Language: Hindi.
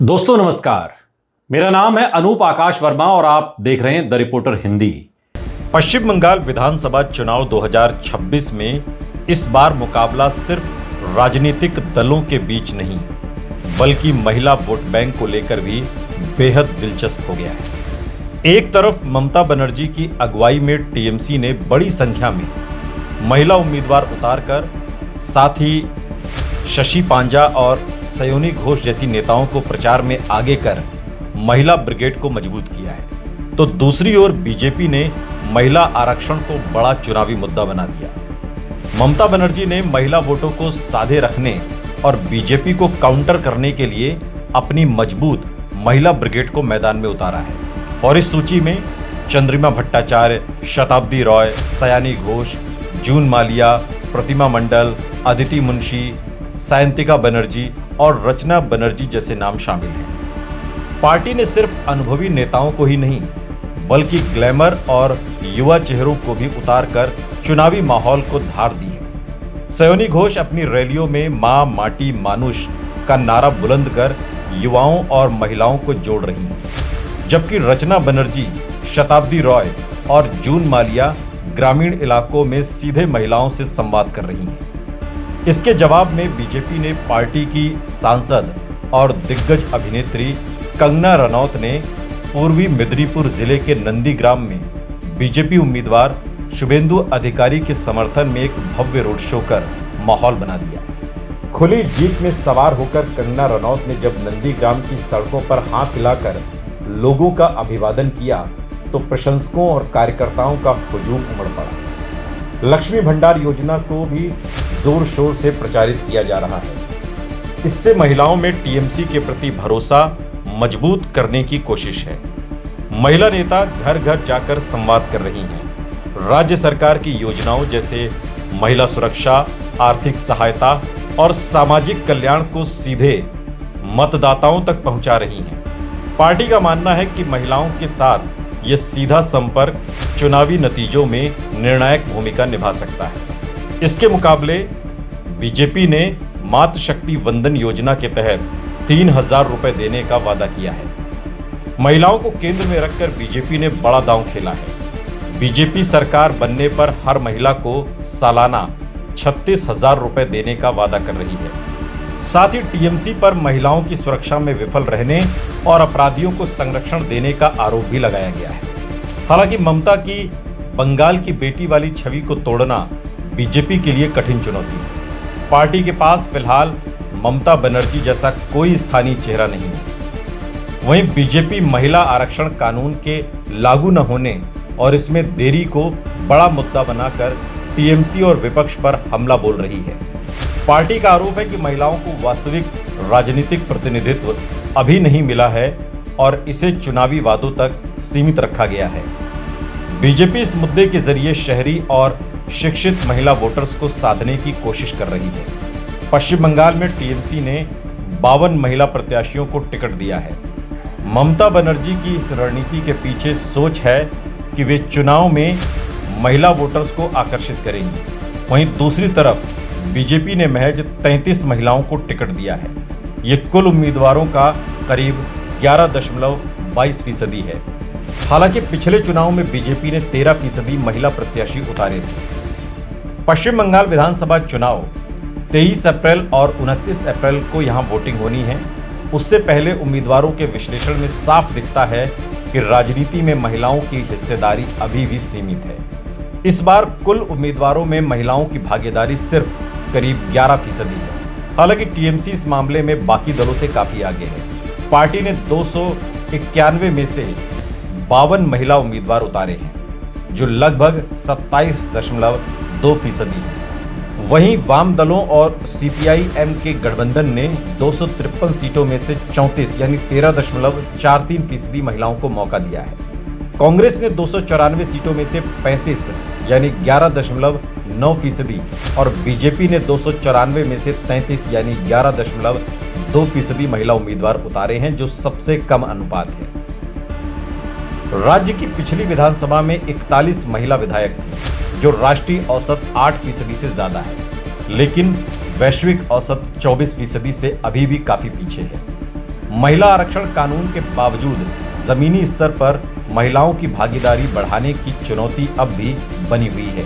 दोस्तों नमस्कार, मेरा नाम है अनूप आकाश वर्मा और आप देख रहे हैं द रिपोर्टर हिंदी। पश्चिम बंगाल विधानसभा चुनाव 2026 में इस बार मुकाबला सिर्फ राजनीतिक दलों के बीच नहीं बल्कि महिला वोट बैंक को लेकर भी बेहद दिलचस्प हो गया है। एक तरफ ममता बनर्जी की अगुवाई में टीएमसी ने बड़ी संख्या में महिला उम्मीदवार उतारकर साथ ही शशि पांजा और सयोनी घोष जैसी नेताओं को प्रचार में आगे कर महिला ब्रिगेड को मजबूत किया है, तो दूसरी ओर बीजेपी ने महिला आरक्षण को बड़ा चुनावी मुद्दा बना दिया। ममता बनर्जी ने महिला वोटों को साधे रखने और बीजेपी को काउंटर करने के लिए अपनी मजबूत महिला ब्रिगेड को मैदान में उतारा है और इस सूची में चंद्रिमा भट्टाचार्य, शताब्दी रॉय, सयानी घोष, जून मालिया, प्रतिमा मंडल, अदिति मुंशी, सायंतिका बनर्जी और रचना बनर्जी जैसे नाम शामिल हैं। पार्टी ने सिर्फ अनुभवी नेताओं को ही नहीं बल्कि ग्लैमर और युवा चेहरों को भी उतारकर चुनावी माहौल को धार दी है। सयोनी घोष अपनी रैलियों में मां माटी मानुष का नारा बुलंद कर युवाओं और महिलाओं को जोड़ रही हैं, जबकि रचना बनर्जी, शताब्दी रॉय और जून मालिया ग्रामीण इलाकों में सीधे महिलाओं से संवाद कर रही हैं। इसके जवाब में बीजेपी ने पार्टी की सांसद और दिग्गज अभिनेत्री कंगना रनौत ने पूर्वी मिदनीपुर जिले के नंदीग्राम में बीजेपी उम्मीदवार शुभेंदु अधिकारी के समर्थन में एक भव्य रोड शो कर माहौल बना दिया। खुली जीप में सवार होकर कंगना रनौत ने जब नंदीग्राम की सड़कों पर हाथ हिलाकर लोगों का अभिवादन किया तो प्रशंसकों और कार्यकर्ताओं का हुजूम उमड़ पड़ा। लक्ष्मी भंडार योजना को भी जोर शोर से प्रचारित किया जा रहा है। इससे महिलाओं में टीएमसी के प्रति भरोसा मजबूत करने की कोशिश है। महिला नेता घर घर जाकर संवाद कर रही हैं। राज्य सरकार की योजनाओं जैसे महिला सुरक्षा, आर्थिक सहायता और सामाजिक कल्याण को सीधे मतदाताओं तक पहुंचा रही हैं। पार्टी का मानना है कि महिलाओं के साथ यह सीधा संपर्क चुनावी नतीजों में निर्णायक भूमिका निभा सकता है। इसके मुकाबले बीजेपी ने मातृ शक्ति वंदन योजना के तहत 3,000 रुपए देने का वादा किया है। महिलाओं को केंद्र में रखकर बीजेपी ने बड़ा दांव खेला है। बीजेपी सरकार बनने पर हर महिला को सालाना 36,000 रुपए देने का वादा कर रही है। साथ ही टीएमसी पर महिलाओं की सुरक्षा में विफल रहने और अपराधियों को संरक्षण देने का आरोप भी लगाया गया है। हालांकि ममता की बंगाल की बेटी वाली छवि को तोड़ना बीजेपी के लिए कठिन चुनौती है। पार्टी के पास फिलहाल ममता बनर्जी जैसा कोई स्थानीय चेहरा नहीं है। वहीं बीजेपी महिला आरक्षण कानून के लागू न होने और इसमें देरी को बड़ा मुद्दा बनाकर टीएमसी और विपक्ष पर हमला बोल रही है। पार्टी का आरोप है कि महिलाओं को वास्तविक राजनीतिक प्रतिनिधित्व अभी नहीं मिला है और इसे चुनावी वादों तक सीमित रखा गया है। बीजेपी इस मुद्दे के जरिए शहरी और शिक्षित महिला वोटर्स को साधने की कोशिश कर रही है। पश्चिम बंगाल में टीएमसी ने 52 महिला प्रत्याशियों को टिकट दिया है। ममता बनर्जी की इस रणनीति के पीछे सोच है कि वे चुनाव में महिला वोटर्स को आकर्षित करेंगी। वहीं दूसरी तरफ बीजेपी ने महज 33 महिलाओं को टिकट दिया है। ये कुल उम्मीदवारों का करीब 11.22% है। हालांकि पिछले चुनाव में बीजेपी ने 13% महिला प्रत्याशी उतारे थे। पश्चिम बंगाल विधानसभा चुनाव 23 अप्रैल और 29 अप्रैल को यहां वोटिंग होनी है। उससे पहले उम्मीदवारों के विश्लेषण में साफ दिखता है कि राजनीति में महिलाओं की हिस्सेदारी अभी भी सीमित है। इस बार कुल उम्मीदवारों में महिलाओं की भागीदारी सिर्फ करीब 11% है। हालांकि टीएमसी इस मामले में बाकी दलों से काफी आगे है। पार्टी ने 291 में से 52 महिला उम्मीदवार उतारे हैं, जो लगभग 27.2% है। वहीं वाम दलों और सीपीआई-एम के गठबंधन ने 253 सीटों में से 34 यानी 13.43% महिलाओं को मौका दिया है। कांग्रेस ने 294 सीटों में से 35 यानी 11.9% और बीजेपी ने 294 में से 33 यानी 11.2% महिला उम्मीदवार उतारे हैं, जो सबसे कम अनुपात है। राज्य की पिछली विधानसभा में 41 महिला विधायक थे, जो राष्ट्रीय औसत 8% से ज्यादा है, लेकिन वैश्विक औसत 24% से अभी भी काफी पीछे है। महिला आरक्षण कानून के बावजूद जमीनी स्तर पर महिलाओं की भागीदारी बढ़ाने की चुनौती अब भी बनी हुई है।